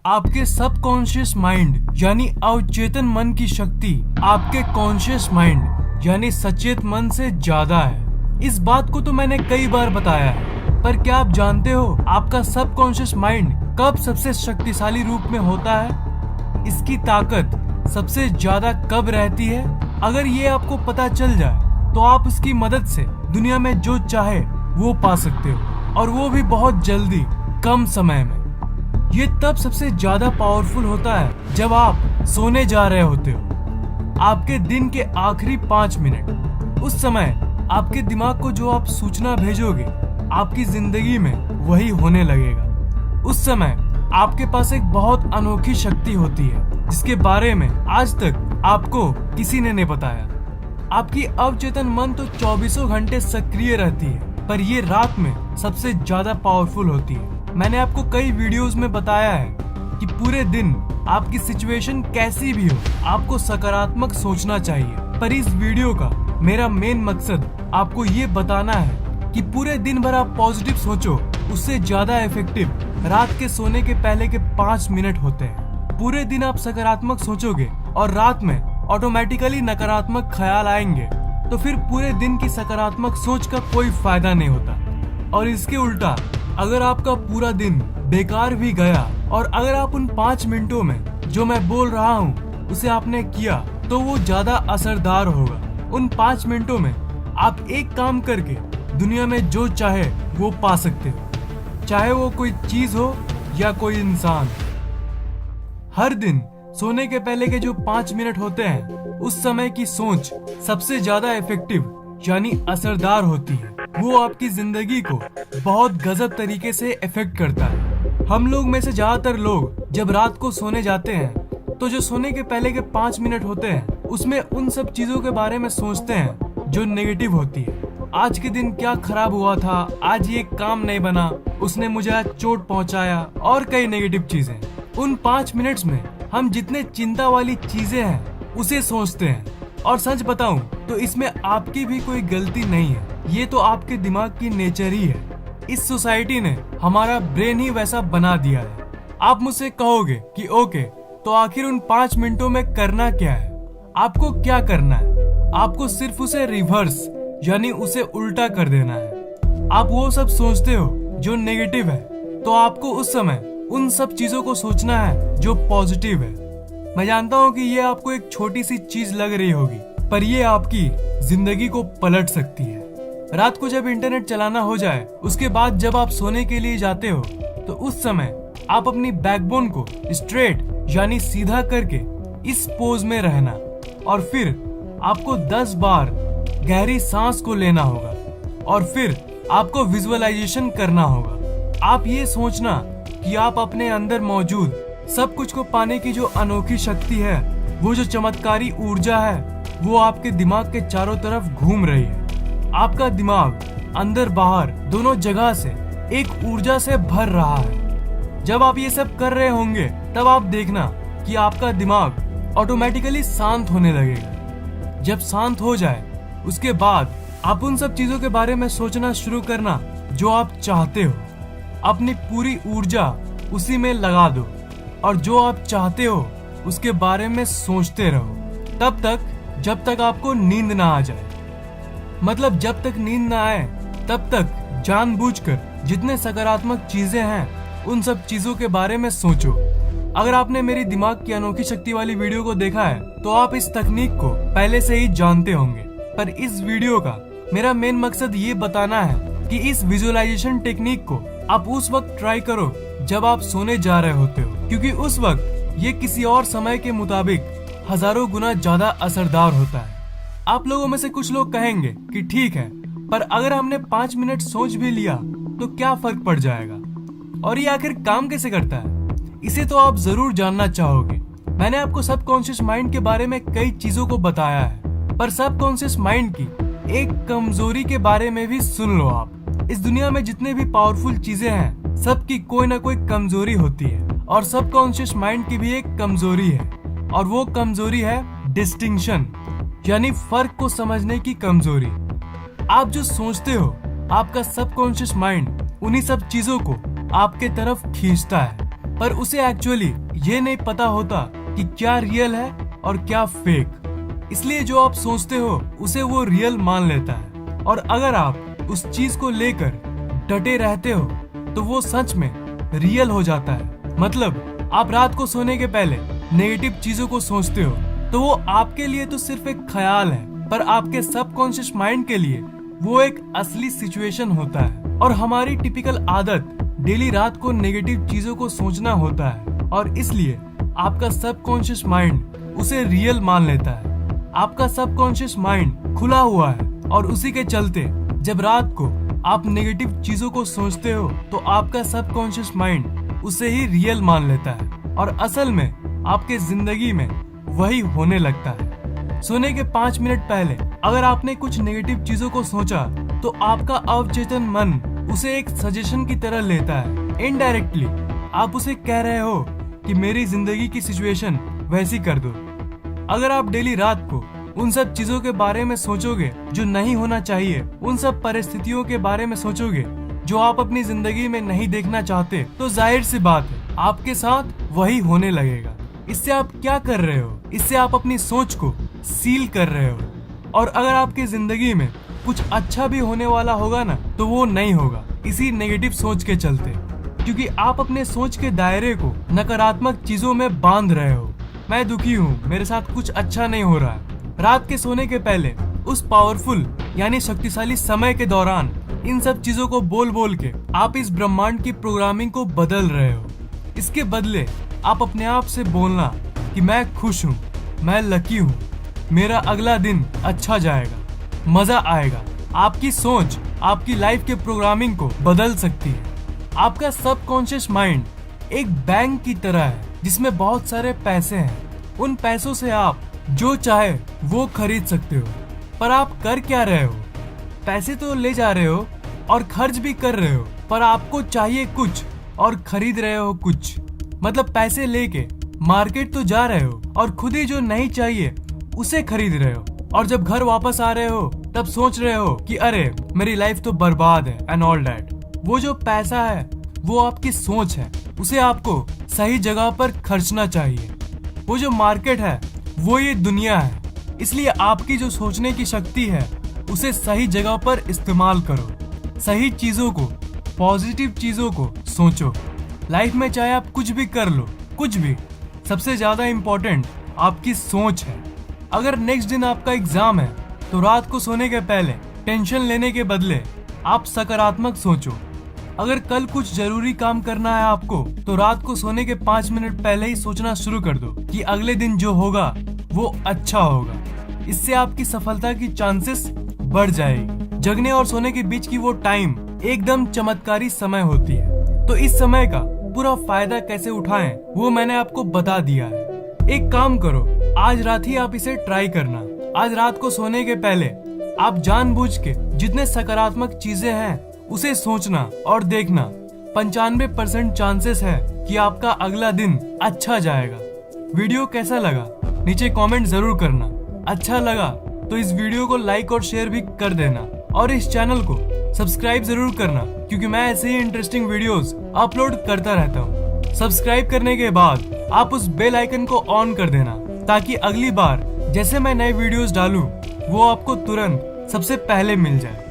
आपके subconscious mind यानी अवचेतन मन की शक्ति आपके कॉन्शियस माइंड यानी सचेत मन से ज्यादा है। इस बात को तो मैंने कई बार बताया है, पर क्या आप जानते हो आपका सबकॉन्शियस माइंड कब सबसे शक्तिशाली रूप में होता है? इसकी ताकत सबसे ज्यादा कब रहती है? अगर ये आपको पता चल जाए तो आप उसकी मदद से दुनिया में जो चाहे वो पा सकते हो, और वो भी बहुत जल्दी, कम समय में। ये तब सबसे ज्यादा पावरफुल होता है जब आप सोने जा रहे होते हो। आपके दिन के आखिरी 5 मिनट, उस समय आपके दिमाग को जो आप सूचना भेजोगे आपकी जिंदगी में वही होने लगेगा। उस समय आपके पास एक बहुत अनोखी शक्ति होती है जिसके बारे में आज तक आपको किसी ने नहीं बताया। आपकी अवचेतन मन तो 24 घंटे सक्रिय रहती है, पर ये रात में सबसे ज्यादा पावरफुल होती है। मैंने आपको कई वीडियोस में बताया है कि पूरे दिन आपकी सिचुएशन कैसी भी हो, आपको सकारात्मक सोचना चाहिए। पर इस वीडियो का मेरा मेन मकसद आपको ये बताना है कि पूरे दिन भर आप पॉजिटिव सोचो, उससे ज्यादा इफेक्टिव रात के सोने के पहले के 5 मिनट होते हैं। पूरे दिन आप सकारात्मक सोचोगे और रात में ऑटोमेटिकली नकारात्मक ख्याल आएंगे, तो फिर पूरे दिन की सकारात्मक सोच का कोई फायदा नहीं होता। और इसके उल्टा अगर आपका पूरा दिन बेकार भी गया और अगर आप उन 5 मिनटों में जो मैं बोल रहा हूँ उसे आपने किया, तो वो ज्यादा असरदार होगा। उन 5 मिनटों में आप एक काम करके दुनिया में जो चाहे वो पा सकते हो, चाहे वो कोई चीज हो या कोई इंसान। हर दिन सोने के पहले के जो 5 मिनट होते हैं, उस समय की सोच सबसे ज्यादा इफेक्टिव यानी असरदार होती है। वो आपकी जिंदगी को बहुत गजब तरीके से इफेक्ट करता है। हम लोग में से ज्यादातर लोग जब रात को सोने जाते हैं तो जो सोने के पहले के 5 मिनट होते हैं उसमें उन सब चीजों के बारे में सोचते हैं जो नेगेटिव होती है। आज के दिन क्या खराब हुआ था, आज ये काम नहीं बना, उसने मुझे आज चोट पहुंचाया, और कई नेगेटिव चीजें। उन 5 मिनट्स में हम जितने चिंता वाली चीजें हैं उसे सोचते हैं। और सच बताऊं तो इसमें आपकी भी कोई गलती नहीं है, ये तो आपके दिमाग की नेचर ही है। इस सोसाइटी ने हमारा ब्रेन ही वैसा बना दिया है। आप मुझसे कहोगे कि ओके, तो आखिर उन 5 मिनटों में करना क्या है? आपको क्या करना है? आपको सिर्फ उसे रिवर्स यानी उसे उल्टा कर देना है। आप वो सब सोचते हो जो नेगेटिव है, तो आपको उस समय उन सब चीजों को सोचना है जो पॉजिटिव है। मैं जानता हूँ कि ये आपको एक छोटी सी चीज लग रही होगी, पर ये आपकी जिंदगी को पलट सकती है। रात को जब इंटरनेट चलाना हो जाए, उसके बाद जब आप सोने के लिए जाते हो, तो उस समय आप अपनी बैकबोन को स्ट्रेट यानी सीधा करके इस पोज में रहना, और फिर आपको 10 बार गहरी सांस को लेना होगा, और फिर आपको विजुअलाइजेशन करना होगा। आप ये सोचना कि आप अपने अंदर मौजूद सब कुछ को पाने की जो अनोखी शक्ति है, वो जो चमत्कारी ऊर्जा है, वो आपके दिमाग के चारों तरफ घूम रही है। आपका दिमाग अंदर बाहर दोनों जगह से एक ऊर्जा से भर रहा है। जब आप ये सब कर रहे होंगे, तब आप देखना कि आपका दिमाग ऑटोमेटिकली शांत होने लगेगा। जब शांत हो जाए, उसके बाद आप उन सब चीजों के बारे में सोचना शुरू करना जो आप चाहते हो। अपनी पूरी ऊर्जा उसी में लगा दो, और जो आप चाहते हो उसके बारे में सोचते रहो, तब तक जब तक आपको नींद ना आ जाए। मतलब जब तक नींद ना आए तब तक जानबूझकर जितने सकारात्मक चीजें हैं उन सब चीजों के बारे में सोचो। अगर आपने मेरी दिमाग की अनोखी शक्ति वाली वीडियो को देखा है तो आप इस तकनीक को पहले से ही जानते होंगे, पर इस वीडियो का मेरा मेन मकसद ये बताना है कि इस विजुअलाइजेशन टेक्निक को आप उस वक्त ट्राई करो जब आप सोने जा रहे होते हो, क्योंकि उस वक्त ये किसी और समय के मुताबिक हजारों गुना ज्यादा असरदार होता है। आप लोगों में से कुछ लोग कहेंगे कि ठीक है, पर अगर हमने 5 मिनट सोच भी लिया तो क्या फर्क पड़ जाएगा, और ये आखिर काम कैसे करता है? इसे तो आप जरूर जानना चाहोगे। मैंने आपको सबकॉन्शियस माइंड के बारे में कई चीजों को बताया है, पर सबकॉन्शियस माइंड की एक कमजोरी के बारे में भी सुन लो आप। इस दुनिया में जितने भी पावरफुल चीजें हैं, सबकी कोई ना कोई कमजोरी होती है, और सबकॉन्शियस माइंड की भी एक कमजोरी है, और वो कमजोरी है डिस्टिंक्शन यानी फर्क को समझने की कमजोरी। आप जो सोचते हो, आपका सबकॉन्शियस माइंड उन्हीं सब चीजों को आपके तरफ खींचता है। पर उसे एक्चुअली ये नहीं पता होता कि क्या रियल है और क्या फेक। इसलिए जो आप सोचते हो उसे वो रियल मान लेता है, और अगर आप उस चीज को लेकर डटे रहते हो तो वो सच में रियल हो जाता है। मतलब आप रात को सोने के पहले नेगेटिव चीजों को सोचते हो तो वो आपके लिए तो सिर्फ एक ख्याल है, पर आपके सबकॉन्शियस माइंड के लिए वो एक असली सिचुएशन होता है। और हमारी टिपिकल आदत डेली रात को नेगेटिव चीजों को सोचना होता है, और इसलिए आपका सबकॉन्शियस माइंड उसे रियल मान लेता है। आपका सबकॉन्शियस माइंड खुला हुआ है, और उसी के चलते जब रात को आप नेगेटिव चीजों को सोचते हो तो आपका सबकॉन्शियस माइंड उसे ही रियल मान लेता है, और असल में आपके जिंदगी में वही होने लगता है। सोने के 5 मिनट पहले अगर आपने कुछ नेगेटिव चीजों को सोचा तो आपका अवचेतन मन उसे एक सजेशन की तरह लेता है। इनडायरेक्टली आप उसे कह रहे हो कि मेरी जिंदगी की सिचुएशन वैसी कर दो। अगर आप डेली रात को उन सब चीजों के बारे में सोचोगे जो नहीं होना चाहिए, उन सब परिस्थितियों के बारे में सोचोगे जो आप अपनी जिंदगी में नहीं देखना चाहते, तो जाहिर सी बात है आपके साथ वही होने लगेगा। इससे आप क्या कर रहे हो? इससे आप अपनी सोच को सील कर रहे हो, और अगर आपकी जिंदगी में कुछ अच्छा भी होने वाला होगा ना तो वो नहीं होगा इसी नेगेटिव सोच के चलते, क्योंकि आप अपने सोच के दायरे को नकारात्मक चीजों में बांध रहे हो। मैं दुखी हूँ, मेरे साथ कुछ अच्छा नहीं हो रहा है। रात के सोने के पहले उस पावरफुल यानी शक्तिशाली समय के दौरान इन सब चीजों को बोल बोल के आप इस ब्रह्मांड की प्रोग्रामिंग को बदल रहे हो। इसके बदले आप अपने आप से बोलना कि मैं खुश हूँ, मैं लकी हूँ, मेरा अगला दिन अच्छा जाएगा, मजा आएगा। आपकी सोच आपकी लाइफ के प्रोग्रामिंग को बदल सकती है। आपका सबकॉन्शियस माइंड एक बैंक की तरह है जिसमें बहुत सारे पैसे हैं। उन पैसों से आप जो चाहे वो खरीद सकते हो, पर आप कर क्या रहे हो? पैसे तो ले जा रहे हो और खर्च भी कर रहे हो, पर आपको चाहिए कुछ और खरीद रहे हो कुछ। मतलब पैसे लेके मार्केट तो जा रहे हो और खुद ही जो नहीं चाहिए उसे खरीद रहे हो, और जब घर वापस आ रहे हो तब सोच रहे हो कि अरे मेरी लाइफ तो बर्बाद है एंड ऑल दैट। वो जो पैसा है वो आपकी सोच है, उसे आपको सही जगह पर खर्चना चाहिए। वो जो मार्केट है वो ये दुनिया है, इसलिए आपकी जो सोचने की शक्ति है उसे सही जगह पर इस्तेमाल करो। सही चीजों को, पॉजिटिव चीजों को सोचो। लाइफ में चाहे आप कुछ भी कर लो, कुछ भी, सबसे ज्यादा इम्पोर्टेंट आपकी सोच है। अगर नेक्स्ट दिन आपका एग्जाम है तो रात को सोने के पहले टेंशन लेने के बदले आप सकारात्मक सोचो। अगर कल कुछ जरूरी काम करना है आपको तो रात को सोने के 5 मिनट पहले ही सोचना शुरू कर दो कि अगले दिन जो होगा वो अच्छा होगा। इससे आपकी सफलता की चांसेस बढ़ जाएगी। जगने और सोने के बीच की वो टाइम एकदम चमत्कारी समय होती है। तो इस समय का पूरा फायदा कैसे उठाएं वो मैंने आपको बता दिया है। एक काम करो, आज रात ही आप इसे ट्राई करना। आज रात को सोने के पहले आप जानबूझ के जितने सकारात्मक चीजें हैं उसे सोचना और देखना। 95% चांसेस है कि आपका अगला दिन अच्छा जाएगा। वीडियो कैसा लगा नीचे कमेंट जरूर करना। अच्छा लगा तो इस वीडियो को लाइक और शेयर भी कर देना, और इस चैनल को सब्सक्राइब जरूर करना, क्योंकि मैं ऐसे ही इंटरेस्टिंग वीडियोस अपलोड करता रहता हूँ। सब्सक्राइब करने के बाद आप उस बेल आइकन को ऑन कर देना, ताकि अगली बार जैसे मैं नए वीडियोस डालूं वो आपको तुरंत सबसे पहले मिल जाए।